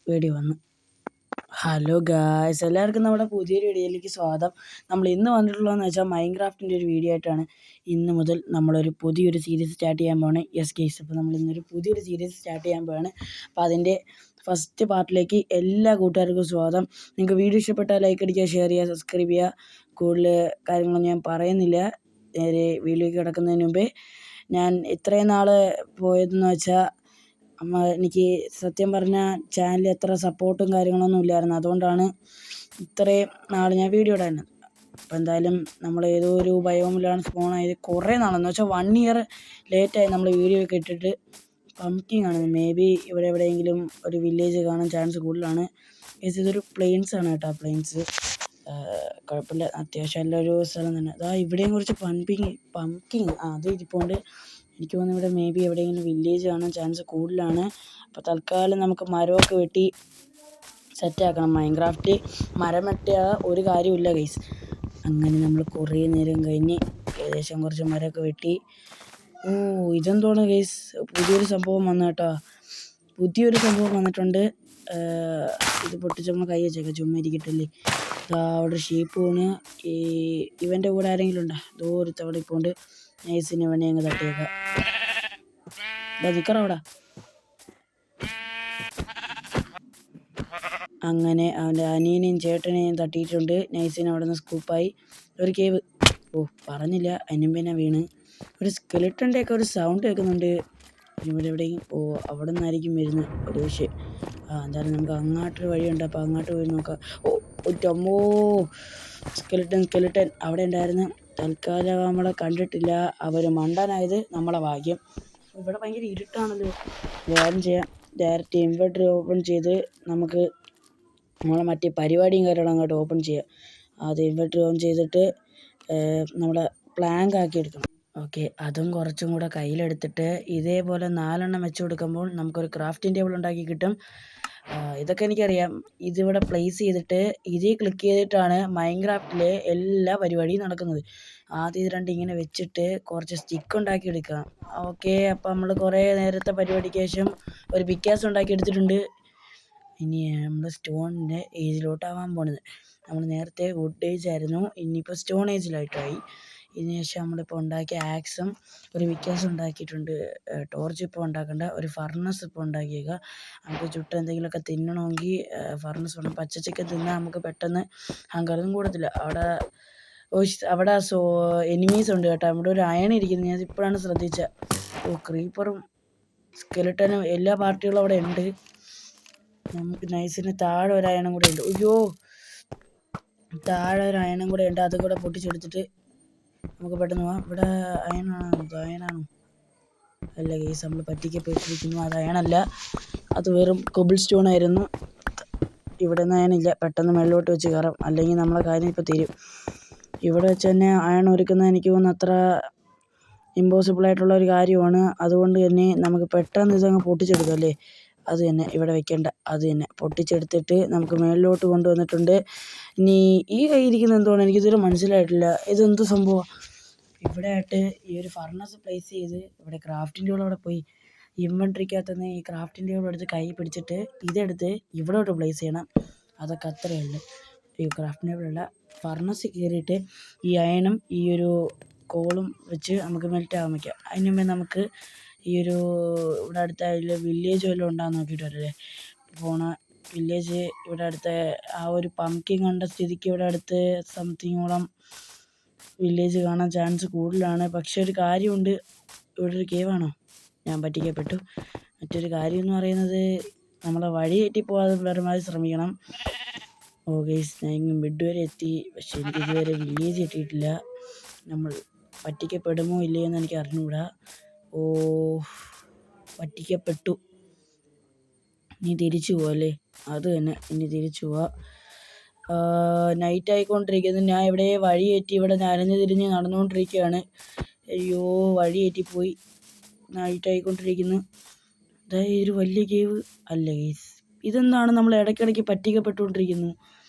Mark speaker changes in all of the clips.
Speaker 1: Video വന്നു. Hello guys, എല്ലാവർക്കും നമ്മുടെ പുതിയൊരു വീഡിയോയിലേക്ക് സ്വാഗതം. നമ്മൾ ഇന്ന് വന്നിട്ടുള്ളതെന്ന് വെച്ചാൽ മൈൻക്രാഫ്റ്റിൻ്റെ ഒരു വീഡിയോ ആയിട്ടാണ്. ഇന്ന് മുതൽ നമ്മളൊരു പുതിയൊരു സീരീസ് സ്റ്റാർട്ട് ചെയ്യാൻ പോവാണ്. യെസ് ഗൈസ്, അപ്പോൾ നമ്മൾ ഇന്നൊരു പുതിയൊരു സീരീസ് സ്റ്റാർട്ട് ചെയ്യാൻ പോവാണ്. അപ്പോൾ അതിൻ്റെ ഫസ്റ്റ് പാർട്ടിലേക്ക് എല്ലാ കൂട്ടുകാർക്കും സ്വാഗതം. നിങ്ങൾക്ക് വീഡിയോ ഇഷ്ടപ്പെട്ടാൽ ലൈക്ക് അടിക്കുക, ഷെയർ ചെയ്യുക, സബ്സ്ക്രൈബ് ചെയ്യുക. കൂടുതൽ കാര്യങ്ങളൊന്നും ഞാൻ പറയുന്നില്ല. നേരെ വീഡിയോയ്ക്ക് കിടക്കുന്നതിന് മുമ്പേ ഞാൻ ഇത്രയും നാൾ പോയതെന്ന് വെച്ചാൽ എനിക്ക് സത്യം പറഞ്ഞാൽ ചാനലിൽ അത്ര സപ്പോർട്ടും കാര്യങ്ങളൊന്നും ഇല്ലായിരുന്നു. അതുകൊണ്ടാണ് ഇത്രയും നാൾ ഞാൻ വീഡിയോ ഇടായിരുന്നത്. അപ്പോൾ എന്തായാലും നമ്മൾ ഏതോ ഒരു ബയോമിലാണ് സ്പോൺ ആയത്. കുറേ നാളെന്ന് വെച്ചാൽ 1 ഇയർ ലേറ്റായി നമ്മൾ വീഡിയോ ഒക്കെ ഇട്ടിട്ട്. പംകിങ് ആണ്, മേ ബി ഇവിടെ എവിടെയെങ്കിലും ഒരു വില്ലേജ് കാണാൻ ചാൻസ് കൂടുതലാണ്. ഇതൊരു പ്ലെയിൻസ് ആണ് കേട്ടോ, പ്ലെയിൻസ്. കുഴപ്പമില്ല, അത്യാവശ്യം നല്ലൊരു സ്ഥലം തന്നെ. അതാ ഇവിടെയും കുറച്ച് പംകിങ് അത് ഇരിപ്പുണ്ട്. എനിക്ക് തോന്നുന്നു ഇവിടെ മേ ബി എവിടെയെങ്കിലും വില്ലേജ് കാണാൻ ചാൻസ് കൂടുതലാണ്. അപ്പോൾ തൽക്കാലം നമുക്ക് മരമൊക്കെ വെട്ടി സെറ്റാക്കണം. മൈൻക്രാഫ്റ്റ് മരം വെട്ടിയ ഒരു കാര്യമില്ല ഗൈസ്. അങ്ങനെ നമ്മൾ കുറേ നേരം കഴിഞ്ഞ് ഏകദേശം കുറച്ച് മരമൊക്കെ വെട്ടി. ഇതെന്തോണ് ഗൈസ്, പുതിയൊരു സംഭവം വന്നു കേട്ടോ. പുതിയൊരു സംഭവം വന്നിട്ടുണ്ട്. ഇത് പൊട്ടിച്ച് നമ്മൾ കൈ വെച്ചേക്കാം, ചുമ്മാ ഇരിക്കട്ടല്ലേ. അവിടെ ഷീപ്പ് പോണ്. ഇവൻ്റെ കൂടെ ആരെങ്കിലും ഉണ്ടോ? ദൂരത്തവിടെ ഇപ്പോൾ ഉണ്ട്. നൈസിന് ഇവനെ അങ്ങ് തട്ടിയേക്കാം. നിൽക്കറ. അങ്ങനെ അവൻ്റെ അനിയനെയും ചേട്ടനെയും തട്ടിയിട്ടുണ്ട്. നൈസിന് അവിടെ നിന്ന് സ്കൂപ്പായി. ഒരു കേവ്. പറഞ്ഞില്ല, അനിമ്പന വീണ്. ഒരു സ്കെലിട്ടൻ്റെ ഒക്കെ ഒരു സൗണ്ട് കേൾക്കുന്നുണ്ട്. ഇവിടെ എവിടെയും അവിടെ നിന്നായിരിക്കും വരുന്നത് ഒരു പക്ഷേ. എന്തായാലും നമുക്ക് അങ്ങോട്ടൊരു വഴിയുണ്ട്, അപ്പോൾ അങ്ങോട്ട് പോയി നോക്കാം. ഒറ്റമ്മോ, സ്കെലിട്ടൻ അവിടെ ഉണ്ടായിരുന്നു. തൽക്കാലം നമ്മളെ കണ്ടിട്ടില്ല. അവർ മണ്ടാനായത് നമ്മളെ ഭാഗ്യം. ഇവിടെ ഭയങ്കര ഇരുട്ടാണല്ലോ. വേഗം ചെയ്യാം. ഡയറക്റ്റ് ഇൻവെർട്ടർ ഓപ്പൺ ചെയ്ത് നമുക്ക് നമ്മളെ മറ്റേ പരിപാടിയും കാര്യങ്ങളും അങ്ങോട്ട് ഓപ്പൺ ചെയ്യാം. അത് ഇൻവെർട്ടർ ഓൺ ചെയ്തിട്ട് നമ്മളെ പ്ലാങ്ക് ആക്കി എടുക്കണം. ഓക്കെ, അതും കുറച്ചും കൂടെ കയ്യിലെടുത്തിട്ട് ഇതേപോലെ 4 വെച്ച് കൊടുക്കുമ്പോൾ നമുക്കൊരു ക്രാഫ്റ്റിംഗ് ടേബിൾ ഉണ്ടാക്കി കിട്ടും. ഇതൊക്കെ എനിക്കറിയാം. ഇതിവിടെ പ്ലേസ് ചെയ്തിട്ട് ഇതിൽ ക്ലിക്ക് ചെയ്തിട്ടാണ് മൈൻക്രാഫ്റ്റിലെ എല്ലാ പരിപാടിയും നടക്കുന്നത്. ആദ്യം ഇത് 2 ഇങ്ങനെ വെച്ചിട്ട് കുറച്ച് സ്റ്റിക്ക് ഉണ്ടാക്കി എടുക്കാം. ഓക്കെ, അപ്പോൾ നമ്മൾ കുറേ നേരത്തെ പരിപാടിക്ക് ശേഷം ഒരു പിക്കാസ് ഉണ്ടാക്കി എടുത്തിട്ടുണ്ട്. ഇനി നമ്മൾ സ്റ്റോണിൻ്റെ ഏജിലോട്ടാവാൻ പോണത്. നമ്മൾ നേരത്തെ വുഡ് ഏജ് ആയിരുന്നു, ഇനിയിപ്പോൾ സ്റ്റോൺ ഏജിലായിട്ടായി. ഇതിനുശേഷം നമ്മളിപ്പോൾ ഉണ്ടാക്കിയ ആക്സും ഒരു വിക്കാസും ഉണ്ടാക്കിയിട്ടുണ്ട്. ടോർച്ച് ഇപ്പോൾ ഉണ്ടാക്കേണ്ട, ഒരു ഫർണസ് ഇപ്പോൾ ഉണ്ടാക്കിയേക്കുക. നമുക്ക് ചുട്ട് എന്തെങ്കിലുമൊക്കെ തിന്നണമെങ്കിൽ ഫർണസ് വേണം. പച്ച ചിക്കൻ തിന്നാൽ നമുക്ക് പെട്ടെന്ന് ഹങ്കറൊന്നും കൂടത്തില്ല. അവിടെ എനിമീസ് ഉണ്ട് കേട്ടോ. അവിടെ ഒരു അയൺ ഇരിക്കുന്നത് ഞാൻ ഇപ്പോഴാണ് ശ്രദ്ധിച്ചത്. ക്രീപ്പറും സ്കെലിട്ടനും എല്ലാ പാർട്ടികളും അവിടെ ഉണ്ട്. നമുക്ക് നൈസിന് താഴെ ഒരു അയണും കൂടെ ഉണ്ട്. താഴെ ഒരു അയണും കൂടെ ഉണ്ട്. അതും കൂടെ പൊട്ടിച്ചെടുത്തിട്ട് നമുക്ക് പെട്ടെന്ന് പോവാം. ഇവിടെ അയണാണോ? അല്ല ഗൈസ്, നമ്മൾ പറ്റിക്കപ്പെട്ടിരിക്കുന്നു. അത് അയണല്ല, അത് വെറും കൊബിൾ സ്റ്റോൺ ആയിരുന്നു. ഇവിടെ നിന്ന് അയണില്ല. പെട്ടെന്ന് മേളിലോട്ട് വെച്ച് കയറാം, അല്ലെങ്കിൽ നമ്മളെ കാര്യം ഇപ്പോൾ തീരും. ഇവിടെ വെച്ച് തന്നെ അയൺ ഒരുക്കുന്നത് എനിക്ക് തോന്നുന്നു അത്ര ഇമ്പോസിബിളായിട്ടുള്ള ഒരു കാര്യമാണ്. അതുകൊണ്ട് തന്നെ നമുക്ക് പെട്ടെന്ന് ഇതങ്ങ് പൊട്ടിച്ചെടുക്കാം അല്ലേ. അത് തന്നെ ഇവിടെ വെക്കേണ്ട. അത് തന്നെ പൊട്ടിച്ചെടുത്തിട്ട് നമുക്ക് മേളിലോട്ട് കൊണ്ടുവന്നിട്ടുണ്ട്. ഇനി ഈ കയ്യിരിക്കുന്നത് എന്തുകൊണ്ട് എനിക്കിതുവരെ മനസ്സിലായിട്ടില്ല. ഇതെന്ത് സംഭവം? ഇവിടെ ആയിട്ട് ഈ ഒരു ഫർണസ് പ്ലേസ് ചെയ്ത് ഇവിടെ ക്രാഫ്റ്റിംഗ് ടേബിൾ അവിടെ പോയി ഇൻവെൻട്രിക്കകത്തുനിന്ന് ഈ ക്രാഫ്റ്റിംഗ് ടേബിൾ എടുത്ത് കൈ പിടിച്ചിട്ട് ഇതെടുത്ത് ഇവിടോട്ട് പ്ലേസ് ചെയ്യണം. അതൊക്കെ അത്രയേ ഉള്ളൂ. ഈ ക്രാഫ്റ്റിംഗ് ടേബിളല്ല, ഫർണസ് കയറിയിട്ട് ഈ അയണും ഈ ഒരു കോളും വെച്ച് നമുക്ക് മെൽറ്റ് ആകാൻ വയ്ക്കാം. അതിന് മുമ്പേ നമുക്ക് ഈ ഒരു ഇവിടെ അടുത്ത വില്ലേജ് വല്ലതും ഉണ്ടാകുന്ന നോക്കിയിട്ട് വരല്ലേ പോണ. വില്ലേജ് ഇവിടെ അടുത്ത ആ ഒരു പംകിങ് കണ്ട സ്ഥിതിക്ക് ഇവിടെ അടുത്ത് സംതിങ്ങോളം വില്ലേജ് കാണാൻ ചാൻസ് കൂടുതലാണ്. പക്ഷെ ഒരു കാര്യമുണ്ട്, ഇവിടെ ഒരു കേവാണോ? ഞാൻ പറ്റിക്കപ്പെട്ടു. മറ്റൊരു കാര്യം എന്ന് പറയുന്നത് നമ്മളെ വഴി തെറ്റി പോകാതെ പരമാവധി ശ്രമിക്കണം. ഗൈസ്, ഞാൻ മിഡ് വരെ എത്തി. പക്ഷെ എനിക്ക് ഇതുവരെ വില്ലേജ് എത്തിയിട്ടില്ല. നമ്മൾ പറ്റിക്കപ്പെടുമോ ഇല്ലയോ എന്ന് എനിക്ക് അറിഞ്ഞുകൂടാ. പറ്റിക്കപ്പെട്ടു. ഇനി തിരിച്ചു പോവല്ലേ? അത് തന്നെ, ഇനി തിരിച്ചു പോവാം. നൈറ്റ് ആയിക്കൊണ്ടിരിക്കുന്നു. ഞാൻ ഇവിടെ വഴി തെറ്റി ഇവിടെ നനഞ്ഞ് തിരിഞ്ഞ് നടന്നുകൊണ്ടിരിക്കുകയാണ്. അയ്യോ, വഴി തെറ്റിപ്പോയി. നൈറ്റ് ആയിക്കൊണ്ടിരിക്കുന്നു. അതായത് ഒരു വലിയ കേവ് അല്ല ഗൈസ്. ഇതെന്താണ് നമ്മൾ ഇടയ്ക്കിടയ്ക്ക് പറ്റിക്കപ്പെട്ടുകൊണ്ടിരിക്കുന്നു.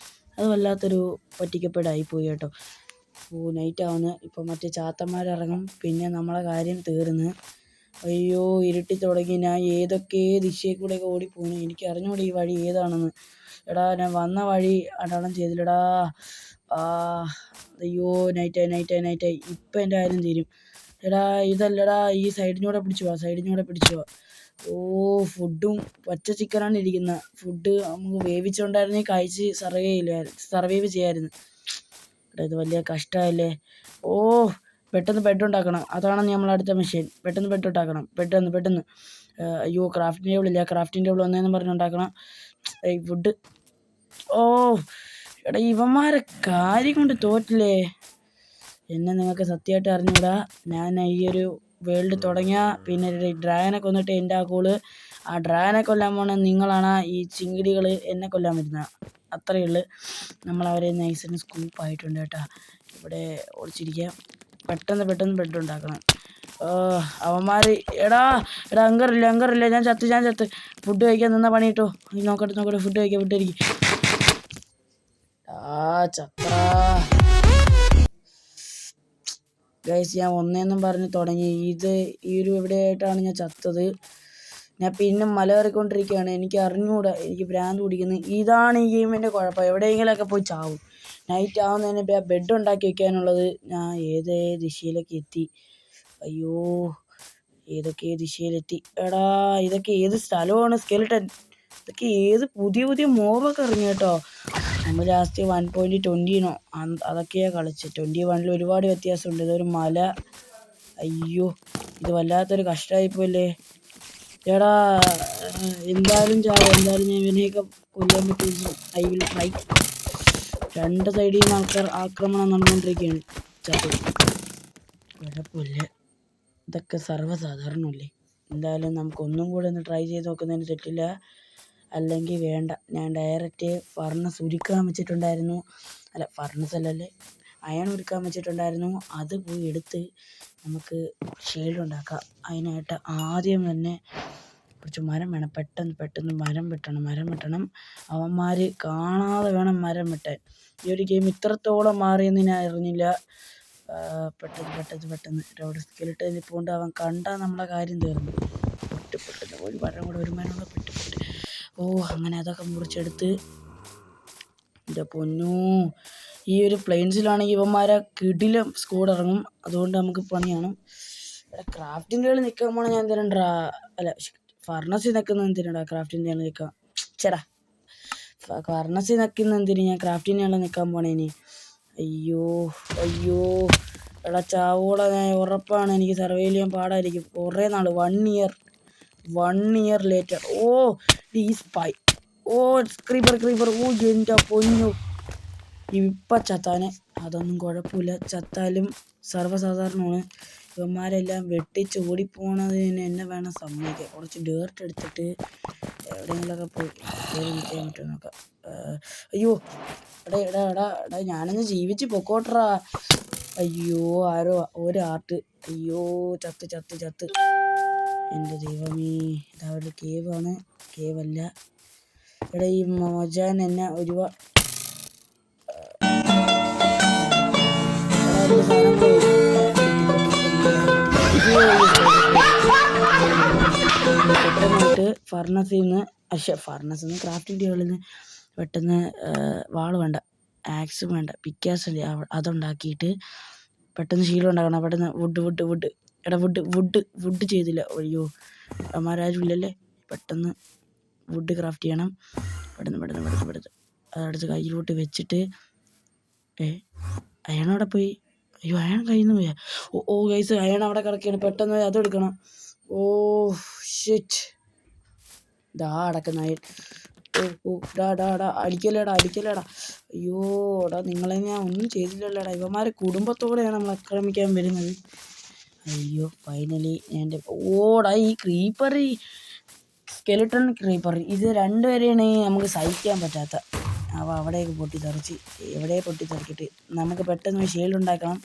Speaker 1: അത് വല്ലാത്തൊരു പറ്റിക്കപ്പെടായിപ്പോയി കേട്ടോ. നൈറ്റ് ആവുന്നു. ഇപ്പോൾ മറ്റേ ചാത്തന്മാരിറങ്ങും, പിന്നെ നമ്മളെ കാര്യം തീർന്ന്. അയ്യോ ഇരുട്ടി തുടങ്ങി. ഞാൻ ഏതൊക്കെ ദിശയിൽ കൂടെയൊക്കെ ഓടിപ്പോണു. എനിക്ക് അറിഞ്ഞൂടെ ഈ വഴി ഏതാണെന്ന്. എടാ ഞാൻ വന്ന വഴി അടയാളം ചെയ്തില്ലടാ. ആ അയ്യോ നൈറ്റായി. ഇപ്പം എൻ്റെ കാര്യം തീരും. എടാ ഇതല്ലടാ, ഈ സൈഡിനൂടെ പിടിച്ചു പോവാ. ഓ ഫുഡും പച്ച ചിക്കനാണ് ഇരിക്കുന്നത്. ഫുഡ് നമുക്ക് വേവിച്ചുകൊണ്ടായിരുന്നെങ്കിൽ കഴിച്ച് സർവൈവ് ചെയ്യാമായിരുന്നു. എടാ ഇത് വലിയ കഷ്ടമല്ലേ. ഓ പെട്ടെന്ന് ബെഡ് ഉണ്ടാക്കണം. അതാണ് നമ്മളടുത്ത മെഷീൻ. പെട്ടെന്ന് ബെഡ് ഉണ്ടാക്കണം. പെട്ടെന്ന്. അയ്യോ ക്രാഫ്റ്റിംഗ് ടേബിൾ ഇല്ല. ക്രാഫ്റ്റിംഗ് ടേബിൾ ഒന്നേന്ന് പറഞ്ഞുണ്ടാക്കണം. ഫുഡ്. ഓ എടാ ഇവന്മാരെ കാര്യം കൊണ്ട് തോറ്റില്ലേ. എന്നെ നിങ്ങൾക്ക് സത്യമായിട്ട് അറിഞ്ഞൂടാ. ഞാൻ ഈ ഒരു വേൾഡ് തുടങ്ങിയ പിന്നെ ഡ്രാഗനെ കൊന്നിട്ട് എൻ്റെ ആ കോള്. ആ ഡ്രാഗനെ കൊല്ലാൻ പോണ നിങ്ങളാണ് ഈ ചിങ്കിടികൾ എന്നെ കൊല്ലാൻ വരുന്നത്. അത്രയേ ഉള്ളൂ. നമ്മളവരെ നൈസിന് സ്കൂപ്പായിട്ടുണ്ട് കേട്ടോ. ഇവിടെ ഒളിച്ചിരിക്കുക. പെട്ടെന്ന് ബെഡ് ഉണ്ടാക്കണം. അവന്മാർ എടാ അങ്കറില്ല. ഞാൻ ചത്ത്. ഫുഡ് കഴിക്കാൻ നിന്ന പണി കിട്ടോ. നോക്കട്ടെ. ഫുഡ് കഴിക്കും. ചത്രാ ഗൈസ്, ഞാൻ ഒന്നേന്നും പറഞ്ഞ് തുടങ്ങി. ഈ ഒരു എവിടെയായിട്ടാണ് ഞാൻ ചത്തത്. ഞാൻ പിന്നെ മല കയറിക്കൊണ്ടിരിക്കുകയാണ്. എനിക്ക് അറിഞ്ഞുകൂടാ. എനിക്ക് ഭ്രാന്ത് പിടിക്കുന്നു. ഇതാണ് ഈ ഗെയിമിൻ്റെ കുഴപ്പം. എവിടെയെങ്കിലുമൊക്കെ പോയി ചാവും. നൈറ്റ് ആവുന്നതിന് ബെഡ് ഉണ്ടാക്കി വെക്കാനുള്ളത്. ഞാൻ ഏതേ ദിശയിലേക്ക് എത്തി. അയ്യോ ഏതൊക്കെ ദിശയിലെത്തി. എടാ ഇതൊക്കെ ഏത് സ്ഥലമാണ്. സ്കെലിട്ടൻ ഇതൊക്കെ ഏത് പുതിയ മോബൊക്കെ ഇറങ്ങി കേട്ടോ. നമ്മൾ ലാസ്റ്റ് 1.20 അതൊക്കെയാണ് കളിച്ചത്. 21 ഒരുപാട് വ്യത്യാസമുണ്ട്. ഇതൊരു മല. അയ്യോ ഇത് വല്ലാത്തൊരു കഷ്ടമായിപ്പോയില്ലേ. എടാ എന്തായാലും ഞാൻ ഇവനെയൊക്കെ കൊല്ലാൻ പറ്റും. I will try. രണ്ട് സൈഡിൽ നിന്ന് ആൾക്കാർ ആക്രമണം നടന്നുകൊണ്ടിരിക്കുകയാണ്. കുഴപ്പമില്ല. ഇതൊക്കെ സർവ്വസാധാരണമല്ലേ. എന്തായാലും നമുക്കൊന്നും കൂടെ ഒന്ന് ട്രൈ ചെയ്ത് നോക്കുന്നതിന് തെറ്റില്ല. അല്ലെങ്കിൽ വേണ്ട. ഞാൻ ഡയറക്റ്റ് ഫർണസ് ഉരുക്കാൻ വെച്ചിട്ടുണ്ടായിരുന്നു. അയൺ ഉരുക്കാൻ വെച്ചിട്ടുണ്ടായിരുന്നു. അത് പോയി എടുത്ത് നമുക്ക് ഷീൽഡ് ഉണ്ടാക്കാം. അതിനായിട്ട് ആദ്യം തന്നെ കുറച്ച് മരം വേണം. പെട്ടെന്ന് മരം വെട്ടണം. അവന്മാർ കാണാതെ വേണം മരം വെട്ടാൻ. ഈ ഒരു ഗെയിം ഇത്രത്തോളം മാറിയെന്ന് ഞാൻ അറിഞ്ഞില്ല. പെട്ടെന്ന് റോഡ് സ്കെലിട്ടൻ നിൽപ്പുണ്ട്. അവൻ കണ്ടാൽ നമ്മളെ കാര്യം തീർന്നു. പെട്ടെന്ന് ഒരു മരം കൂടെ പെട്ട്. ഓ അങ്ങനെ അതൊക്കെ മുറിച്ചെടുത്ത്. എൻ്റെ പൊന്നൂ, ഈ ഒരു പ്ലെയിൻസിലാണെങ്കിൽ ഇവന്മാരെ കിടിലം സ്കോഡ് ഇറങ്ങും. അതുകൊണ്ട് നമുക്ക് പണിയാണ്. ക്രാഫ്റ്റിംഗ് ടേബിൾ നിൽക്കാൻ പോണ ഞാൻ എന്തിനാ ഫർണസിൽ നിൽക്കുന്ന എന്തിനാ ക്രാഫ്റ്റിംഗ് ടേബിൾ നിൽക്കാം. ഫർണസിൽ നിൽക്കുന്ന എന്തിനു ഞാൻ ക്രാഫ്റ്റിംഗ് ടേബിൾ നിൽക്കാൻ പോണേനി. അയ്യോ എടാ ചാവോള. ഞാൻ ഉറപ്പാണ് എനിക്ക് സർവൈവ് ചെയ്യാൻ പാടായിരിക്കും. കുറേ നാൾ 1 ഇയർ ലേറ്റർ. ഓ ഈ സ്പൈ. ഓ ക്രീപ്പർ. ഓ എൻ്റെ പൊന്നു. ഇപ്പം ചത്താനെ. അതൊന്നും കുഴപ്പമില്ല. ചത്താലും സർവ്വസാധാരണമാണ്. ഇവന്മാരെല്ലാം വെട്ടിച്ച് ഓടിപ്പോണതിന് എന്നെ വേണം സമ്മതിക്കാൻ. കുറച്ച് ഡേർട്ട് എടുത്തിട്ട് എവിടെയെങ്കിലുമൊക്കെ പോയി കയറി നിൽക്കാൻ പറ്റുമോ നോക്കാം. അയ്യോ എടാ ഞാനൊന്ന് ജീവിച്ച് പൊക്കോട്ടറാ. അയ്യോ ആരോ ഒരു ആർട്ട്. അയ്യോ ചത്ത്. എൻ്റെ ദൈവമേ, ഇതവരുടെ കേവാണ്. കേവല്ല. എടാ ഈ മൊജാൻ എന്നെ ഒരുപാട് പെട്ടെന്നായിട്ട് ഫർണസിൽ നിന്ന് ക്രാഫ്റ്റിംഗ് ടേബിളിൽ നിന്ന് പെട്ടെന്ന് വാള് വേണ്ട, ആക്സ് വേണ്ട, പിക്കാസ് അതുണ്ടാക്കിയിട്ട് പെട്ടെന്ന് ശീലം ഉണ്ടാക്കണം. പെട്ടെന്ന് വുഡ്. എടാ വുഡ് ചെയ്തില്ല. അയ്യോ അമ്മാരും ഇല്ലല്ലേ. പെട്ടെന്ന് വുഡ് ക്രാഫ്റ്റ് ചെയ്യണം. പെട്ടെന്ന് അതടുത്ത് കയ്യിലോട്ട് വെച്ചിട്ട്. അയണവിടെ പോയി. അയ്യോ അയൺ കയ്യിൽ നിന്ന് പോയാ. ഓ ഗൈസ്, അയൺ അവിടെ കിടക്കുകയാണ്. പെട്ടെന്ന് അതെടുക്കണം. Oh shit. ഇതാ അടക്കുന്ന അയൺ. അടിക്കല്ലേടാ. അയ്യോ നിങ്ങളെ ഞാൻ ഒന്നും ചെയ്തില്ലല്ലേടാ. ഇവന്മാരെ കുടുംബത്തോടെയാണ് നമ്മൾ ആക്രമിക്കാൻ വരുന്നത്. അയ്യോ ഫൈനലി എൻ്റെ ഈ ക്രീപ്പർ, സ്കെലിട്ടൺ ക്രീപ്പർ, ഇത് രണ്ടുപേരെയാണ് നമുക്ക് സഹിക്കാൻ പറ്റാത്ത. അവ അവിടേക്ക് പൊട്ടിത്തെറിച്ചിട്ട് നമുക്ക് പെട്ടെന്ന് ഷീൽഡ് ഉണ്ടാക്കണം.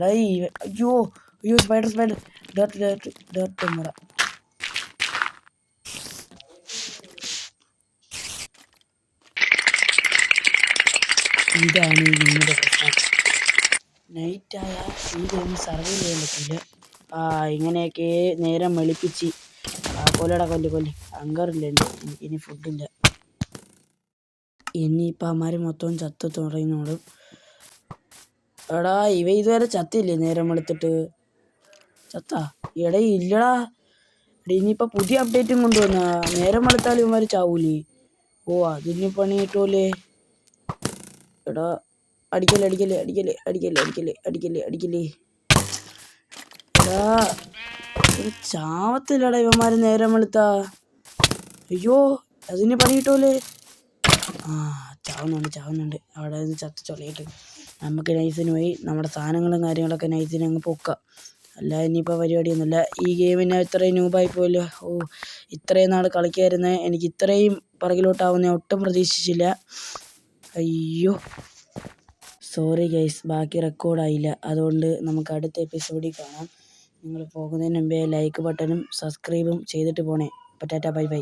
Speaker 1: അയ്യോ സ്പൈഡർ. ഡേർട്ട് മുറ. ഇതാണ് ഈ ഗെയിമിൻ്റെ പ്രശ്നം. നൈറ്റായ ഈ ഗെയിം സർവൈവ് ചെയ്യാൻ പറ്റില്ല. ഇങ്ങനെയൊക്കെ നേരം വെളുപ്പിച്ച് കൊല്ല് ഹങ്കറില്ല എനിക്കിനി ഫുഡില്ല. ഇനിയിപ്പോൾ അമാര് മൊത്തം ചത്ത് തുടങ്ങിയോളും. എടാ ഇതുവരെ ചത്തില്ലേ? നേരം വെളുത്തിട്ട് ചത്താ? ഇല്ലടാ. ഇനിയിപ്പോൾ പുതിയ അപ്ഡേറ്റും കൊണ്ടുവന്ന നേരം വെളുത്താൽ ഇവന്മാർ ചാവൂലേ? അതിന് പണി കിട്ടുമല്ലേ? എടാ അടിക്കല്ലേ. എടാ ചാവത്തില്ലടാ ഇവന്മാർ നേരം വെളുത്താ. അയ്യോ അതിന് പണി കിട്ടുമല്ലേ? ചാവുന്നുണ്ട്. അവിടെ നിന്ന് ചത്ത് ചൊലയിട്ട് നമുക്ക് നൈസിന് പോയി നമ്മുടെ സാധനങ്ങളും കാര്യങ്ങളൊക്കെ നൈസിന് അങ്ങ് പൊക്കാം. അല്ല ഇനിയിപ്പോൾ പരിപാടിയൊന്നുമില്ല. ഈ ഗെയിമിന് ഇത്രയും ന്യൂബായി പോയല്ലോ. ഇത്രയും നാൾ കളിക്കായിരുന്നേ. എനിക്ക് ഇത്രയും പുറകിലോട്ടാവുന്ന ഒട്ടും പ്രതീക്ഷിച്ചില്ല. അയ്യോ സോറി ഗൈസ്, ബാക്കി റെക്കോർഡായില്ല. അതുകൊണ്ട് നമുക്ക് അടുത്ത എപ്പിസോഡിൽ കാണാം. നിങ്ങൾ പോകുന്നതിന് മുമ്പേ ലൈക്ക് ബട്ടണും സബ്സ്ക്രൈബും ചെയ്തിട്ട് പോണേ. അപ്പോൾ ടാറ്റാ ബൈ.